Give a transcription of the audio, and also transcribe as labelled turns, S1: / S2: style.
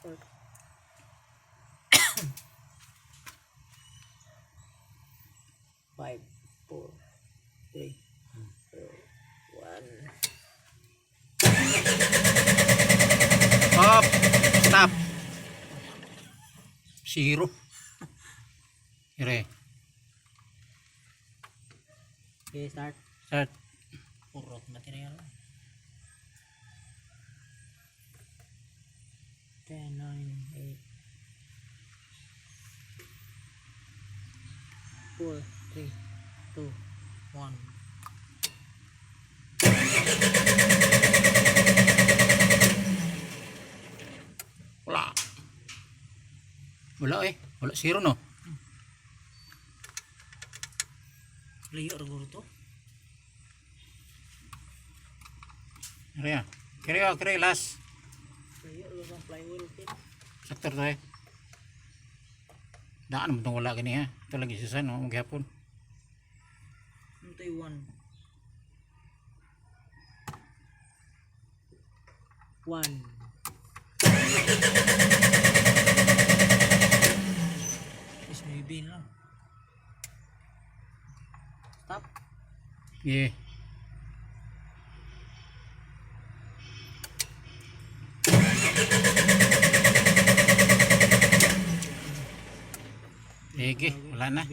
S1: Start. Five, four, three, two, one.
S2: Stop. Stop. Zero. Here.
S1: Okay, start.
S2: Start.
S1: Purot material. 10, 9, 8, 4, 3, 2, 1.
S2: Wala. Wala eh. Wala zero no.
S1: Layo siguro to.
S2: Here. Kiri last.
S1: Layo siguro ang flywheel pin.
S2: Saktor tayo. Daan mo itong wala gani ha. Ito lagi siya no. Maghapon.
S1: Ito yung 1. 1. Is maybe lang. Stop.
S2: Yeah. Sige, wala na.